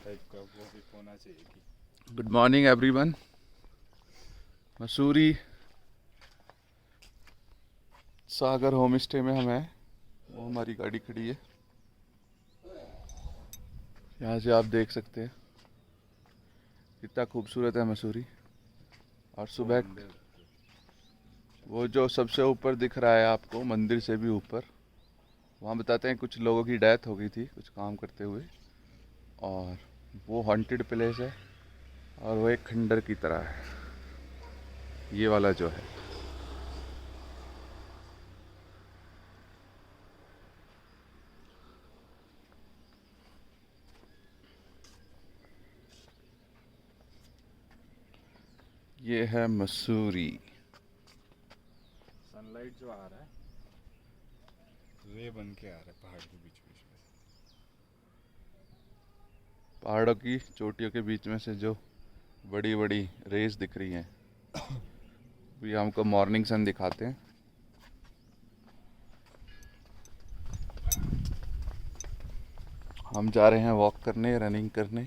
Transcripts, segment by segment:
Type का वो भी होना चाहिए कि गुड मॉर्निंग एवरीवन। मसूरी सागर होम स्टे में हम हैं। वो हमारी गाड़ी खड़ी है, यहाँ से आप देख सकते हैं कितना खूबसूरत है मसूरी। और वो सुबह मंदिर वो जो सबसे ऊपर दिख रहा है आपको, मंदिर से भी ऊपर, वहाँ बताते हैं कुछ लोगों की डेथ हो गई थी कुछ काम करते हुए, और वो हॉन्टेड प्लेस है और वो एक खंडर की तरह है ये वाला जो है। ये है मसूरी। सनलाइट जो आ रहा है रे बन के आ रहा है पहाड़ के बीच बीच में पहाड़ों की चोटियों के बीच में से जो बड़ी बड़ी रेस दिख रही हैं, भी हमको मॉर्निंग सन दिखाते हैं। हम जा रहे हैं वॉक करने, रनिंग करने।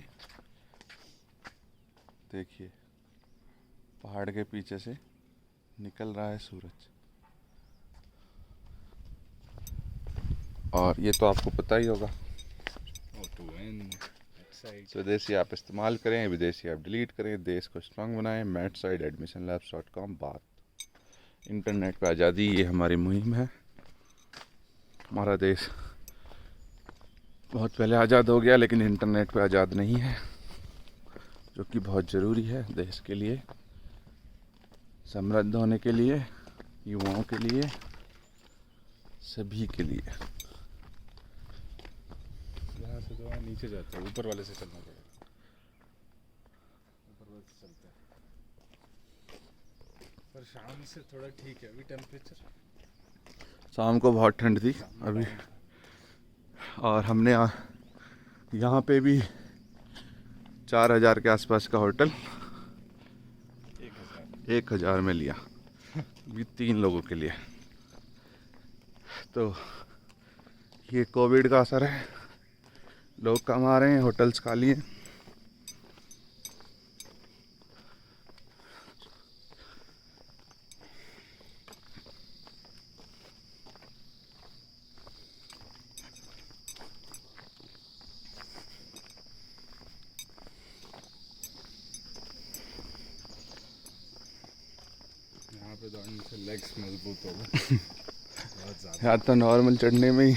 देखिए पहाड़ के पीछे से निकल रहा है सूरज, और ये तो आपको पता ही होगा, ओ टू एन साइड। स्वदेशी आप इस्तेमाल करें, विदेशी आप डिलीट करें, देश को स्ट्रांग बनाएं। mathside.admissionlabs.com। बात इंटरनेट पर आज़ादी, ये हमारी मुहिम है। हमारा देश बहुत पहले आज़ाद हो गया, लेकिन इंटरनेट पर आज़ाद नहीं है, जो कि बहुत ज़रूरी है देश के लिए, समृद्ध होने के लिए, युवाओं के लिए, सभी के लिए। यहाँ से तो नीचे जाता है, ऊपर वाले से चलना पड़ेगा। ऊपर वाले से चलते हैं, पर शाम से थोड़ा ठीक है अभी टेम्परेचर। शाम को बहुत ठंड थी अभी, और हमने यहाँ पे भी 4,000 के आसपास का होटल 1,000 में लिया, ये 3 लोगों के लिए। तो ये कोविड का असर है, लोग कम आ रहे हैं, होटल्स खाली हैं। यहाँ पे दौड़ने से लेग्स मजबूत हो गए बहुत ज़्यादा। यहाँ तो नॉर्मल चढ़ने में ही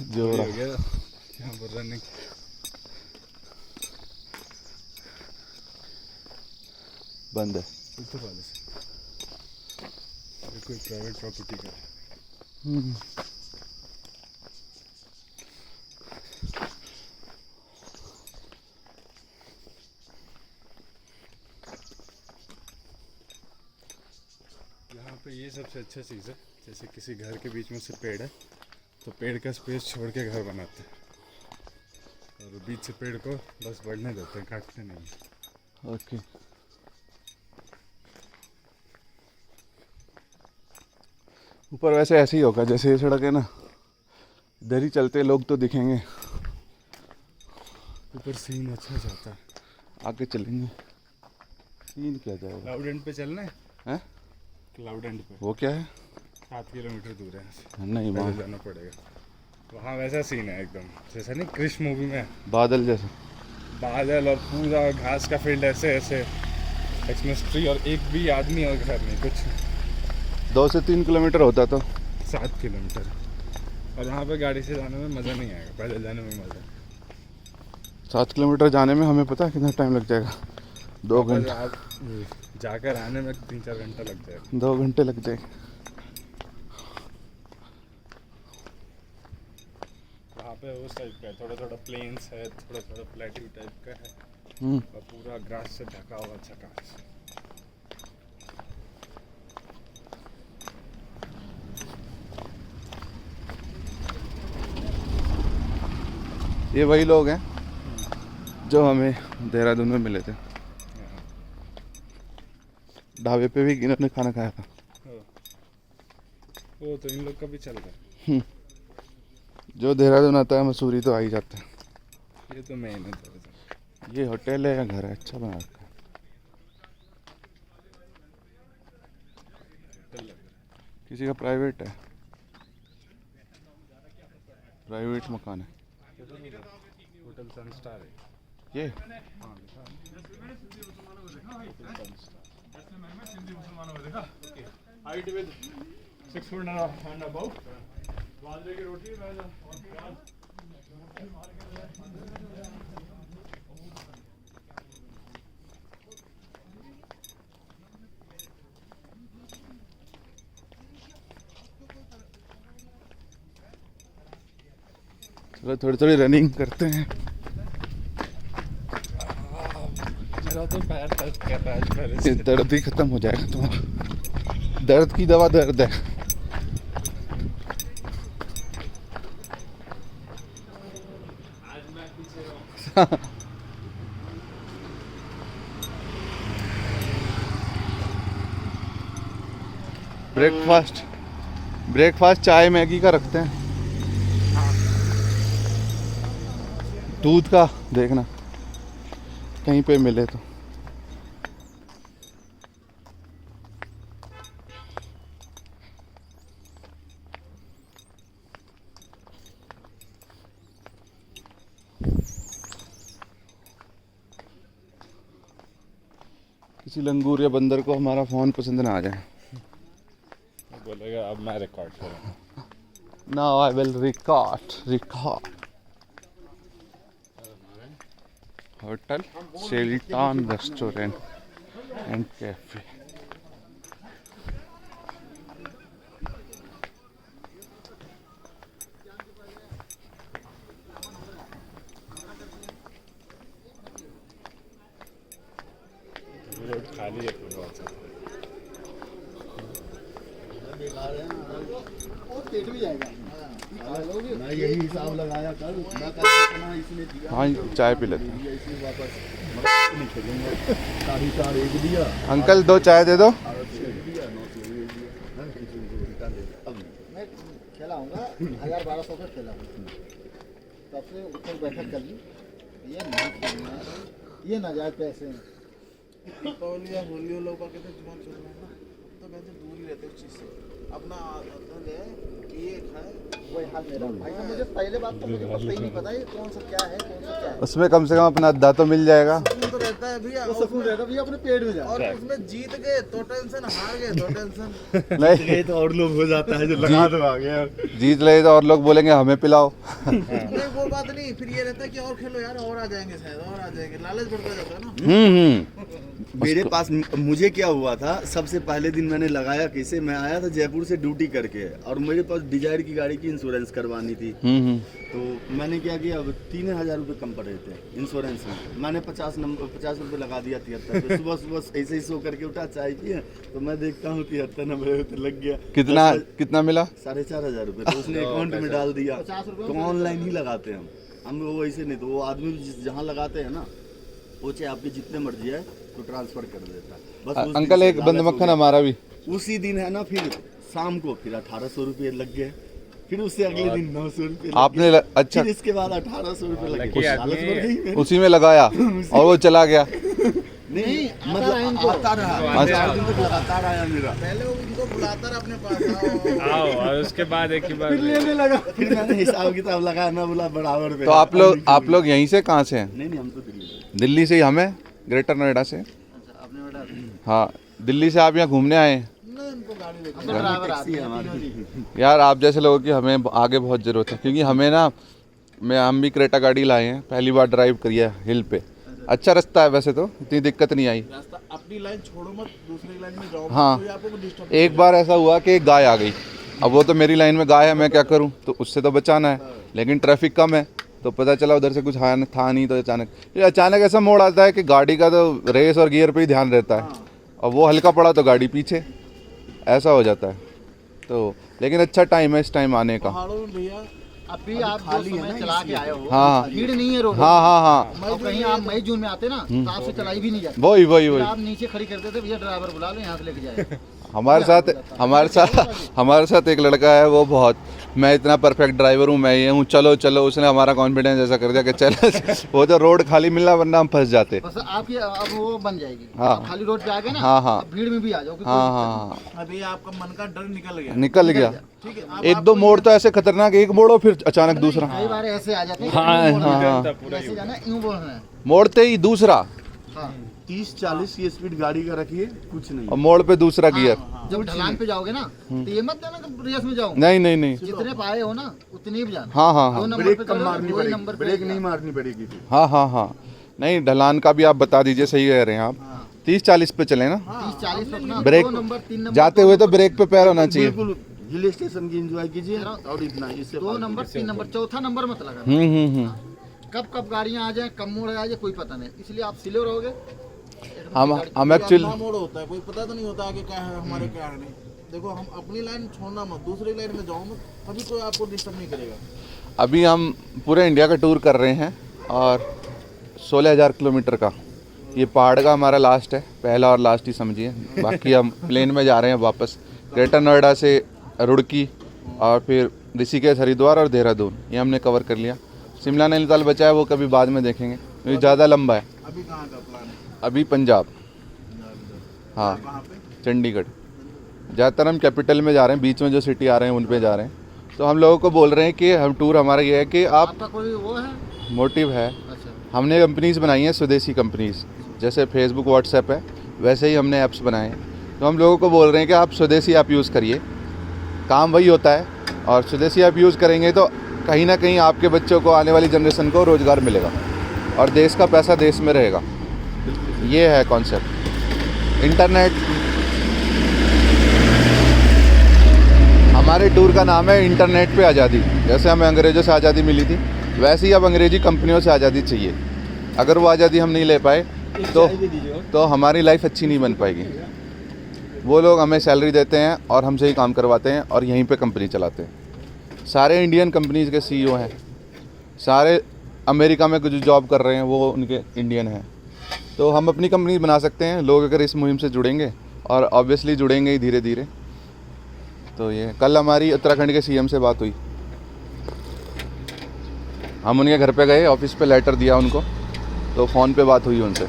जोर हो गया यहाँ पर रनिंग। बंद है। ऊपर वाले से ये कोई प्राइवेट प्रॉपर्टी का है। यहाँ पे ये सबसे अच्छा चीज़ है, जैसे किसी घर के बीच में से पेड़ है तो पेड़ का स्पेस छोड़ के घर बनाते हैं, और बीच से पेड़ को बस बढ़ने देते हैं, काटते नहीं। ओके। ऊपर वैसे ऐसे ही होगा जैसे ये सड़क है ना, इधर ही चलते लोग तो दिखेंगे। ऊपर सीन अच्छा जाता है। आगे चलेंगे, सीन क्या जाएगा। क्लाउड एंड पे चलना है। हैं? क्लाउड एंड पे वो क्या है? 7 किलोमीटर दूर है यहाँ से, नहीं, पैदल वहाँ जाना पड़ेगा। वहाँ वैसा सीन है एकदम जैसा नहीं कृष्ण मूवी में, बादल जैसे। बादल और पूरा घास का फील्ड ऐसे ऐसे, एक्समस ट्री, और एक भी आदमी और घर नहीं कुछ। 2 से 3 किलोमीटर होता तो। 7 किलोमीटर। और यहाँ पे गाड़ी से जाने में मज़ा नहीं आएगा, पैदल जाने में मज़ा है। 7 किलोमीटर जाने में हमें पता है कितना टाइम लग जाएगा। 2 घंटे। आप जाकर आने में 3-4 घंटा लग जाएगा। 2 घंटे लग जाएंगे। वहाँ पे उस टाइप का है, थोड़ा थोड़ा प्लेन्स है, थोड़ा थोड़ा प्लेट्यू टाइप का है, और पूरा ग्रास से ढका हुआ चकाच। ये वही लोग हैं जो हमें देहरादून में मिले थे, ढाबे पे भी इन्होंने खाना खाया था। वो तो इन लोग का भी चल रहा है। जो देहरादून आता है मसूरी तो आ ही जाता है। ये तो मेन है दरअसल। ये होटल है या घर है? अच्छा बना रखा है। किसी का प्राइवेट है, प्राइवेट मकान है होटल सनस्टार है ये। Height with 6 foot and above, बाजरे की रोटी और प्याज। चलो थोड़ी थोड़ी रनिंग करते हैं। मेरा तो पैर दर्द कर रहा है आज पहले से। ये दर्द ही खत्म हो जाएगा तुम्हारा। दर्द की दवा दर्द है। आज मैं पीछे हूँ। ब्रेकफास्ट चाय मैगी का रखते हैं। दूध का देखना कहीं पे मिले तो। किसी लंगूर या बंदर को हमारा फोन पसंद ना आ जाए। बोलेगा अब मैं रिकॉर्ड करूँ। Now I will record. Hotel Shelton restaurant and cafe. Road खाली है बहुत सा। पेट भी जाएगा। मैं यही हिसाब लगाया कल, मैं कल कितना इसने दिया। हाँ चाय पी लेते हैं। इसने वापस नहीं खेलेंगे। 4.5 एक दिया। अंकल 2 चाय दे दो। मैं खेलाऊंगा 1000-1200 का खेलाऊंगा। तब से ऊपर बैठक कर ली। ये नहीं खेलना है, ये नाजायज पैसे हैं। तौलिया होलियो लोग का कितना जुबान चल रहा है ना, तो वैसे दूर ही रहते उस चीज़ से। अपना आदत है कि ये खाए, वही हाल मेरा भाई साहब। मुझे पहले बात तो मुझे पता ही नहीं पता ये कौन सा क्या है, कौन सा क्या है। उसमें कम से कम अपना अद्दा तो मिल जाएगा। सुकून तो रहता है भैया। वो सुकून रहता भैया अपने पेट में जाए। और उसमें जीत गए तो टेंशन, हार गए तो टेंशन। नहीं तो और लोग हो जाता है जो लगा दो आ गया। जीत रहे तो और लोग बोलेंगे हमें पिलाओ। नहीं वो बात नहीं, फिर ये रहता है कि और खेलो यार, और आ जाएंगे शायद, और आ जाएंगे, लालच बढ़ता जाता है ना। मेरे पास मुझे क्या हुआ था, सबसे पहले दिन मैंने लगाया कैसे, मैं आया था जयपुर से ड्यूटी करके और मेरे पास डिजायर की गाड़ी की इंश्योरेंस करवानी थी। तो मैंने क्या किया, अब 3000 रुपये कम पड़ रहे थे इंश्योरेंस में। मैंने 50 रुपये लगा दिया 73 पे। सुबह ऐसे ही सो करके उठा, चाय पिए तो मैं देखता हूँ 73-90 रुपये लग गया। कितना मिला? 4500 रुपये। तो उसने अकाउंट में डाल दिया। तो ऑनलाइन ही लगाते हैं हम वो ऐसे नहीं। तो वो आदमी जहाँ लगाते हैं ना, वो चाहे आपके जितने मर्जी है तो ट्रांसफर कर देता है बस। उस अंकल दिन से एक बंद लालच हो मक्खन गया। हमारा भी। उसी दिन है ना, फिर शाम को फिर 1800 रुपये लग गए। फिर उससे अगले दिन 900 रुपये आपने अच्छा फिर इसके बाद 1800 रुपये लगे। लकी लालच आदमी। बढ़ गई मेरी। उसी में लगाया और वो चला गया। नहीं मतलब आता रहा, 4 दिन तक लगातार आया मेरा। पहले वो इनको बुलाता रहा अपने पास, आओ। आओ और उसके बाद एक ही बार फिर लेने लगा। फिर मैंने हिसाब किताब लगाया ना, बोला बराबर पे। तो आप लोग यहीं से कहाँ से हैं? नहीं हम तो दिल्ली से। दिल्ली से ही। हमें ग्रेटर नोएडा से। अपने बेटा हाँ दिल्ली से आप यहाँ घूमने आए हैं? नहीं उनको गाड़ी लेके ड्राइवर आती है हमारी। यार आप जैसे लोगों की हमें आगे बहुत ज़रूरत है, क्योंकि हमें ना हम भी क्रेटा गाड़ी लाए हैं, पहली बार ड्राइव करी है हिल पे। अच्छा रास्ता है वैसे, तो इतनी दिक्कत नहीं आई। रास्ता अपनी लाइन छोड़ो मत, दूसरी लाइन में जाओ। हाँ। कोई आपको डिस्टर्ब एक बार ऐसा हुआ कि एक गाय आ गई। अब वो तो मेरी लाइन में गाय है, मैं क्या करूं, तो उससे तो बचाना है, लेकिन ट्रैफिक कम है। तो पता चला उधर से कुछ था नहीं, तो अचानक ऐसा मोड़ आता है कि गाड़ी का तो रेस और गियर पे ही ध्यान रहता है, और वो हल्का पड़ा तो गाड़ी पीछे, ऐसा हो जाता है। तो लेकिन अच्छा टाइम है इस टाइम आने का। पहाड़ों में भैया अभी आप खाली है ना, चला के आए हो। हाँ भीड़ नहीं है रोड। हाँ और कहीं आप मई जून में आते ना तो आपसे चलाई भी नहीं जाती। वही फिर आप नीचे खड़ी करते थे, भैया ड्राइवर बुला लो यहाँ से लेके जाए। हमारे साथ एक लड़का है, वो बहुत, मैं इतना परफेक्ट ड्राइवर हूँ, मैं ये हूँ, चलो चलो, उसने हमारा कॉन्फिडेंस ऐसा कर दिया कि चल वो तो रोड खाली मिलना, वरना हम फंस जाते। बस आपकी अब वो बन जाएगी। हाँ। आप खाली रोड पे आ गए ना, हाँ, हाँ। अब भीड़ में भी आ जाओ। हाँ हाँ, अभी आपका मन का डर निकल गया। निकल गया। ठीक है, अब एक दो मोड़ तो ऐसे खतरनाक, एक मोड़ो फिर अचानक दूसरा, कई बार ऐसे आ जाते हैं। हाँ, हाँ। ऐसे जाना, यूं बोलना है। मोड़ते ही दूसरा, हाँ। 30-40 की स्पीड गाड़ी का रखिए, कुछ नहीं। और मोड़ पे दूसरा गियर। जब ढलान पे जाओगे ना, तो ये मत देना कि रेस में जाओ। नहीं नहीं नहीं, जितने पाए हो ना उतनी भी जाना। हाँ हाँ हाँ, 2 नंबर ब्रेक पे कम करो, मारनी 2 ही नंबर पड़ेगी, पे ब्रेक जाना। नहीं मारनी पड़ेगी फिर। हाँ हाँ हाँ, नहीं ढलान का भी आप बता दीजिए, सही कह रहे हैं आप। 30-40 पे चले ना, 30-40 पे अपना ब्रेक 2 नंबर 3 नंबर जाते हुए तो ब्रेक पे पैर होना चाहिए। बिल्कुल हिल स्टेशन की एंजॉय कीजिए और इतना, इससे 2 नंबर 3 नंबर, चौथा नंबर मत लगाना। हम्म। कब गाड़ियां आ जाए, कब मोड़ आ जाए, कोई पता नहीं, इसलिए आप सिले रहोगे। हम एक्चुअली अपना मोड़ होता है, कोई पता तो नहीं होता आगे क्या है हमारे क्या है नहीं। देखो, हम अपनी लाइन छोड़ना मत, दूसरी लाइन में जाओ मत, कभी कोई आपको डिस्टर्ब नहीं करेगा। अभी हम पूरे इंडिया का टूर कर रहे हैं और 16,000 किलोमीटर का ये पहाड़ का हमारा लास्ट है, पहला और लास्ट ही समझिए। बाकी हम प्लेन में जा रहे हैं वापस, ग्रेटर नोएडा से रुड़की और फिर ऋषिकेश, हरिद्वार और देहरादून, ये हमने कवर कर लिया। शिमला नैनीताल बचा है, वो कभी बाद में देखेंगे क्योंकि ज़्यादा लंबा है। अभी कहाँ का प्लान है? अभी पंजाब, हाँ कहाँ पे? चंडीगढ़। ज़्यादातर हम कैपिटल में जा रहे हैं, बीच में जो सिटी आ रहे हैं उन पे जा रहे हैं। तो हम लोगों को बोल रहे हैं कि हम टूर हमारा ये है कि आप, आपका कोई वो है? मोटिव है, अच्छा। हमने कंपनीज़ बनाई हैं, स्वदेशी कंपनीज़, जैसे फेसबुक व्हाट्सएप है वैसे ही हमने ऐप्स बनाए हैं। तो हम लोगों को बोल रहे हैं कि आप स्वदेशी ऐप यूज़ करिए, काम वही होता है, और स्वदेशी ऐप यूज़ करेंगे तो कहीं ना कहीं आपके बच्चों को, आने वाली जनरेशन को रोज़गार मिलेगा और देश का पैसा देश में रहेगा। ये है कॉन्सेप्ट। इंटरनेट, हमारे टूर का नाम है इंटरनेट पे आज़ादी। जैसे हमें अंग्रेज़ों से आज़ादी मिली थी, वैसे ही अब अंग्रेज़ी कंपनियों से आज़ादी चाहिए। अगर वो आज़ादी हम नहीं ले पाए तो हमारी लाइफ अच्छी नहीं बन पाएगी। वो लोग हमें सैलरी देते हैं और हमसे ही काम करवाते हैं और यहीं पे कंपनी चलाते हैं। सारे इंडियन कंपनीज़ के सीईओ हैं, सारे अमेरिका में कुछ जॉब कर रहे हैं वो उनके इंडियन हैं। तो हम अपनी कंपनी बना सकते हैं, लोग अगर इस मुहिम से जुड़ेंगे, और ऑब्वियसली जुड़ेंगे ही धीरे धीरे। तो ये कल हमारी उत्तराखंड के सीएम से बात हुई, हम उनके घर पे गए, ऑफिस पे लेटर दिया उनको, तो फ़ोन पे बात हुई उनसे।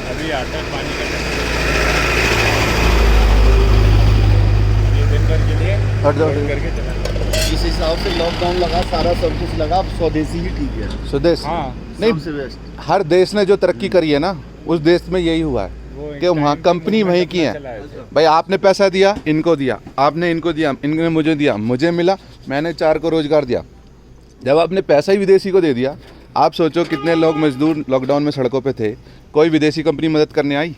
अभी आता है पानी का ये दिन भर के लिए हट जाओ, करके चला। इस हिसाब से लॉकडाउन लगा, सारा सब कुछ लगा, अब स्वदेशी ही ठीक है, स्वदेश नहीं, सबसे बेस्ट। हर देश ने जो तरक्की करी है ना, उस देश में यही हुआ है कि वहाँ कंपनी वहीं की है। भाई आपने पैसा दिया, इनको दिया, आपने इनको दिया, इनने मुझे दिया, मुझे मिला, मैंने 4 को रोजगार दिया। जब आपने पैसा ही विदेशी को दे दिया, आप सोचो कितने लोग मजदूर लॉकडाउन में सड़कों पे थे, कोई विदेशी कंपनी मदद करने आई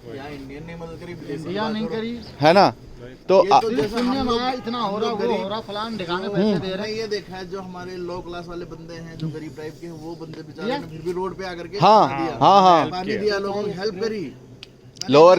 यहाँ इंडियन ने मदद करी, इंडिया नहीं करी। है ना? तो सुनने में आया इतना हो रहा, वो हो रहा, फलान ढिकाने पैसे दे रहे। मैंने ये देखा है, जो हमारे लो क्लास वाले बंदे हैं, जो गरीब टाइप के हैं, वो बंदे बेचारे ने फिर भी रोड पे आकर के हाँ दिया, हाँ हाँ, पानी दिया, लोगों की हेल्प करी। लोअर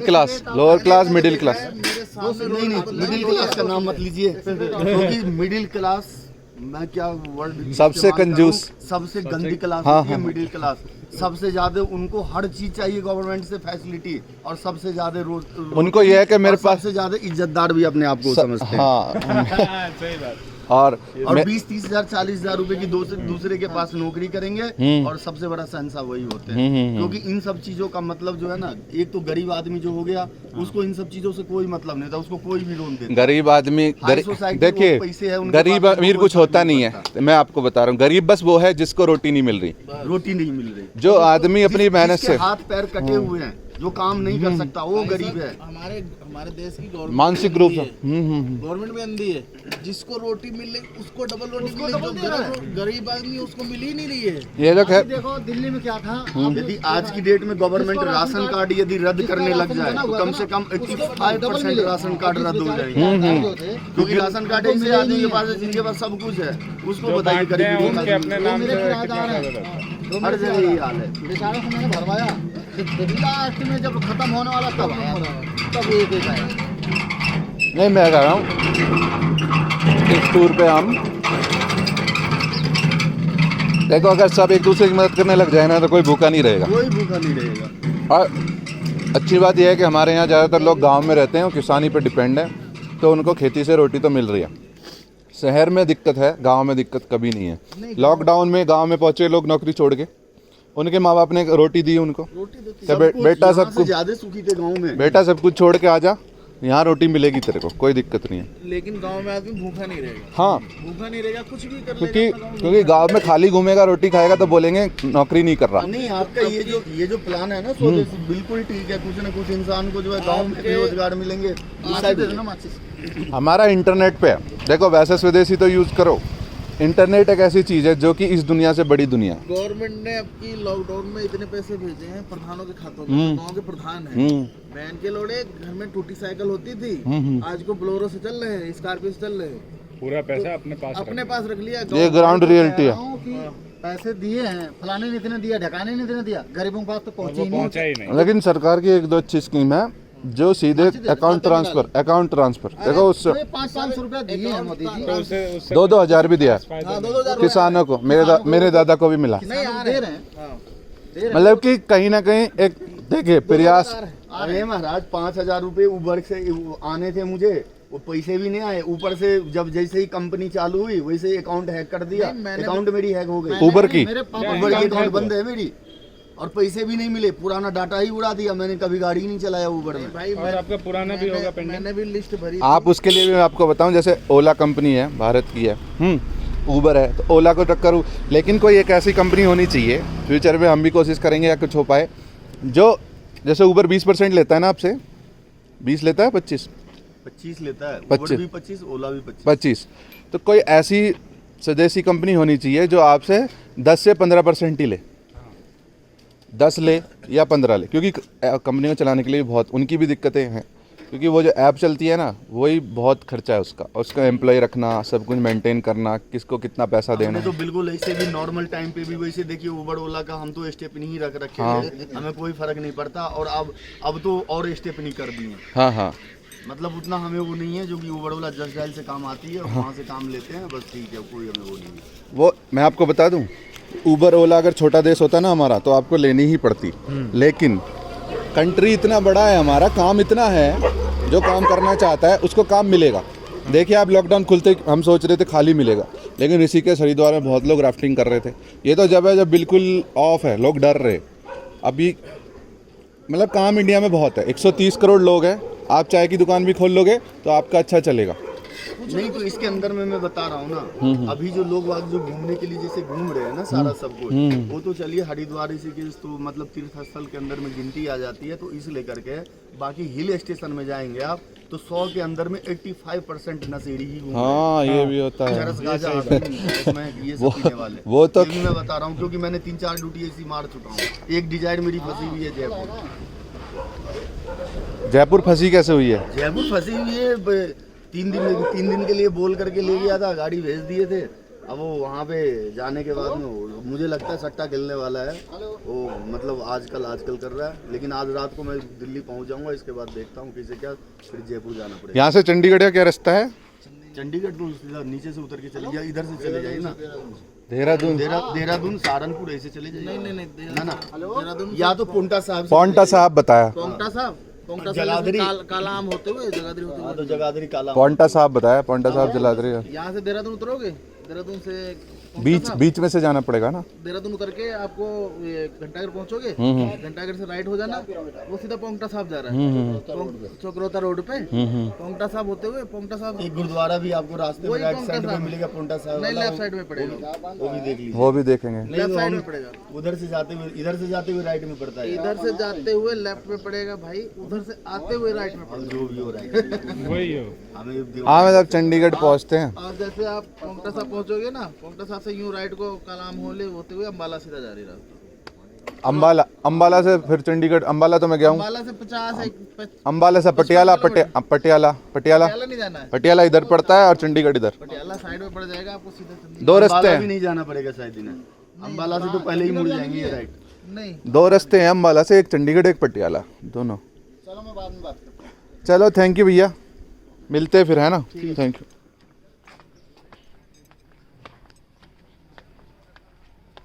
क्लास मिडिल क्लास, मेरे सामने नहीं नहीं, मिडिल क्लास का नाम मत लीजिए, क्योंकि मिडिल क्लास, मैं क्या वर्ड, सबसे कंजूस, सबसे गंदी क्लास हाँ, होती है हाँ। Middle class. सबसे ज्यादा उनको हर चीज चाहिए गवर्नमेंट से फैसिलिटी, और सबसे ज्यादा रोज उनको ये है कि मेरे और पास सबसे ज्यादा इज्जतदार भी अपने आप को समझते हैं। हाँ, सही बात। और 20-30 हजार 40 हजार रुपए की दूसरे के पास नौकरी करेंगे, और सबसे बड़ा शहंशाह वही होते हैं। क्योंकि इन सब चीजों का मतलब जो है ना, एक तो गरीब आदमी जो हो गया, उसको इन सब चीजों से कोई मतलब नहीं था, उसको कोई भी लोन देता। गरीब आदमी, हाई सोसाइटी देखिए, वो पैसे हैं, उनके गरीब पास अमीर वो कुछ कोई होता फर्क नहीं नहीं है। मैं आपको बता रहा हूँ, गरीब बस वो है जिसको रोटी नहीं मिल रही, रोटी नहीं मिल रही। जो आदमी अपनी मेहनत जिसके से, हाथ पैर कटे हुए हैं, जो काम नहीं कर सकता, वो गरीब है। हमारे देश की गवर्नमेंट मानसिक रूप से, गवर्नमेंट भी अंधी है। जिसको रोटी मिल रही उसको डबल रोटी मिल रही, जो गरीब आदमी उसको मिल ही नहीं रही है। ये लोग है। देखो दिल्ली में क्या था, यदि आज की डेट में गवर्नमेंट राशन कार्ड यदि रद्द करने लग जाए, तो कम से कम 85% राशन कार्ड रद्द हो जाएंगे। क्योंकि राशन कार्ड ऐसे आदमी के पास है जिनके पास सब कुछ है, उसको बताइए गरीबी उनके अपने नाम से हर जगह यही हाल है। बेचारों को मैंने भरवाया, लास्ट में जब खत्म होने वाला तब आया, तब एक एक आया। नहीं, मैं कह रहा हूँ इस टूर पे हम देखो अगर सब एक दूसरे की मदद करने लग जाए ना तो कोई भूखा नहीं रहेगा। कोई भूखा नहीं रहेगा। और अच्छी बात यह है कि हमारे यहाँ ज़्यादातर लोग गांव में रहते हैं और किसानी पर डिपेंड है, तो उनको खेती से रोटी तो मिल रही है। शहर में दिक्कत है, गांव में दिक्कत कभी नहीं है। लॉकडाउन में गांव में पहुंचे लोग नौकरी छोड़ के, उनके माँ बाप ने रोटी दी उनको, तो बेटा सब कुछ ज्यादा सुखी थे गाँव में। बेटा सब कुछ छोड़ के आ जा, यहाँ रोटी मिलेगी तेरे को, कोई दिक्कत नहीं है। लेकिन गांव में आदमी भूखा नहीं रहेगा। हाँ, भूखा नहीं रहेगा, कुछ भी कर क्योंकि गांव में खाली घूमेगा रोटी खाएगा तो बोलेंगे नौकरी नहीं कर रहा। नहीं, आपका ये जो प्लान है ना स्वदेशी, बिल्कुल ठीक है। कुछ ना कुछ इंसान को जो है गाँव में रोजगार मिलेंगे। हमारा इंटरनेट पे है, देखो वैसे स्वदेशी तो यूज़ करो, इंटरनेट एक ऐसी चीज़ है जो कि इस दुनिया से बड़ी दुनिया। गवर्नमेंट ने आपकी लॉकडाउन में इतने पैसे भेजे हैं प्रधानों के खातों में। गांव के प्रधान हैं, बहन के लोड़े घर में टूटी साइकिल होती थी, आज को बोलेरो से चल रहे हैं, स्कॉर्पियो से चल रहे हैं। पूरा पैसा अपने पास रख लिया। ये ग्राउंड रियलिटी है। पैसे दिए हैं, फलाने ने इतने दिया, ढकाने ने इतने दिया, गरीबों के पास तो पहुंचे ही नहीं। लेकिन सरकार की एक दो अच्छी स्कीम है जो सीधे अकाउंट ट्रांसफर देखो उससे 500 रुपया दिए हैं मोदी जी। 2-2 हज़ार भी दिया है किसानों को। मेरे दादा को भी मिला। दे रहे हैं, मतलब कि कहीं ना कहीं एक देखिए प्रयास। अरे महाराज 5,000 रुपये उबर से आने थे मुझे, वो पैसे भी नहीं आए। ऊपर से जब जैसे ही कंपनी चालू हुई वैसे ही अकाउंट हैक कर दिया। अकाउंट मेरी हैक हो गई। उबर की अकाउंट बंद है मेरी, और पैसे भी नहीं मिले। पुराना डाटा ही उड़ा दिया। मैंने कभी गाड़ी ही नहीं चलाया उबर में। भाई और आपका पुराना भी होगा पेंडिंग। मैंने भी लिस्ट भरी। आप उसके लिए भी मैं आपको बताऊं, जैसे ओला कंपनी है, भारत की है, उबर है, तो ओला को टक्कर हो। लेकिन कोई एक ऐसी कंपनी होनी चाहिए, फ्यूचर में हम भी कोशिश करेंगे या कुछ हो पाए, जो जैसे उबर 20% लेता है ना आपसे, 20 लेता है 25 लेता है। 25 उबर भी 25, ओला भी 25। तो कोई ऐसी स्वदेशी कंपनी होनी चाहिए जो आपसे 10 से 15% ही ले, 10 ले या 15 ले, क्योंकि कंपनी को चलाने के लिए बहुत उनकी भी दिक्कतें हैं, क्योंकि वो जो ऐप चलती है ना वही बहुत खर्चा है उसका एम्प्लॉय रखना, सब कुछ मेंटेन करना, किसको कितना पैसा देना। तो बिल्कुल ऐसे भी नॉर्मल टाइम पे भी वैसे देखिए उबर ओला का हम तो स्टेप नहीं रख रखे हैं, हमें कोई फर्क नहीं पड़ता। और अब तो और स्टेप नहीं कर दिए। हाँ, मतलब उतना हमें वो नहीं है जो कि उबर ओला जस्ट डायल से काम आती है, वहाँ से काम लेते हैं, बस ठीक है, कोई हमें वो नहीं है। वो मैं आपको बता दूं, उबर ओला अगर छोटा देश होता ना हमारा तो आपको लेनी ही पड़ती। लेकिन कंट्री इतना बड़ा है, हमारा काम इतना है, जो काम करना चाहता है उसको काम मिलेगा। देखिए आप लॉकडाउन खुलते हम सोच रहे थे खाली मिलेगा, लेकिन ऋषिकेश हरिद्वार में बहुत लोग राफ्टिंग कर रहे थे। ये तो जब है जब बिल्कुल ऑफ है, लोग डर रहे। अभी मतलब काम इंडिया में बहुत है, 130 करोड़ लोग हैं। आप चाय की दुकान भी खोल लोगे तो आपका अच्छा चलेगा। नहीं तो इसके अंदर में मैं बता रहा हूँ ना, अभी जो लोग जो घूमने के लिए जैसे घूम रहे हैं ना सारा सब कुछ, वो तो चलिए हरिद्वार ऋषिकेश तो मतलब तीर्थ स्थल के अंदर में गिनती आ जाती है, तो इस लेकर के बाकी हिल स्टेशन में जाएंगे आप तो 100 के अंदर में 85% नशेड़ी ही घूम। हाँ, ये भी होता है। चरस गांजा इसमें ये सब पीने वाले, वो तो ये भी मैं बता रहा हूँ, क्योंकि मैंने 3-4 ड्यूटी ऐसी मार चुका हूँ। एक डिजायर मेरी फंसी हुई है जयपुर फंसी कैसे हुई है? जयपुर फंसी हुई है 3 दिन के लिए बोल करके ले गया था, गाड़ी भेज दिए थे। अब वो वहाँ पे जाने के बाद में मुझे लगता है सट्टा खेलने वाला है वो, मतलब आजकल कर रहा है। लेकिन आज रात को मैं दिल्ली पहुँच जाऊँगा, इसके बाद देखता हूँ कैसे क्या, फिर जयपुर जाना पड़ेगा। यहाँ से चंडीगढ़ का क्या रास्ता है? चंडीगढ़ तो नीचे से उतर के चले जाए, इधर से चले जाइए ना, देहरादून सहारनपुर ऐसे चले जाइए। नहीं ना, या तो पोंटा साहब बताया, जगाधरी काला आम होते हुए जगाधरी काला, पोंटा साहब बताया, पोंटा साहब जलाधरी। यहाँ से देहरादून उतरोगे, देहरादून से बीच में से जाना पड़ेगा ना। देहरादून उतर के आपको घंटाघर पहुंचोगे, घंटाघर से राइट हो जाना, वो सीधा पोंगटा साहब जा रहा है, चक्रोता रोड पे। पोंगटा साहब होते हुए पोंगटा साहब एक गुरुद्वारा भी आपको रास्ते में राइट साइड में मिलेगा, पोंटा साहब नहीं लेफ्ट साइड में पड़ेगा, वो भी देख लीजिए, वो भी देखेंगे। लेफ्ट साइड में पड़ेगा, उधर से जाते हुए इधर से जाते हुए राइट में पड़ता है, इधर से जाते हुए लेफ्ट में पड़ेगा भाई, उधर से आते हुए राइट में पड़ेगा, जो भी हो रहा है वही हो। हाँ मतलब चंडीगढ़ पहुँचते हैं, और जैसे आप पोंगटा साहब पहुंचोगे ना, पोंगटा साहब से यूं राइट को कालाम होले होते हुए अम्बाला सीधा जा रही रास्ता। अम्बाला से फिर चंडीगढ़। अम्बाला तो मैं गया हूँ, अम्बाला से 50 अम्बाला से पटियाला नहीं जाना है, पटियाला इधर पड़ता है और चंडीगढ़ इधर, पटियाला साइड में पड़ जाएगा आपको सीधा। 2 रास्ते हैं, भी नहीं जाना पड़ेगा शायद इन्हें, अम्बाला से तो पहले ही मुड़ जाएंगे राइट। नहीं 2 रास्ते हैं अम्बाला से, एक चंडीगढ़ एक पटियाला, दोनों। चलो मैं बाद में बात करता हूँ। चलो थैंक यू भैया, मिलते हैं फिर, है ना? Thank you.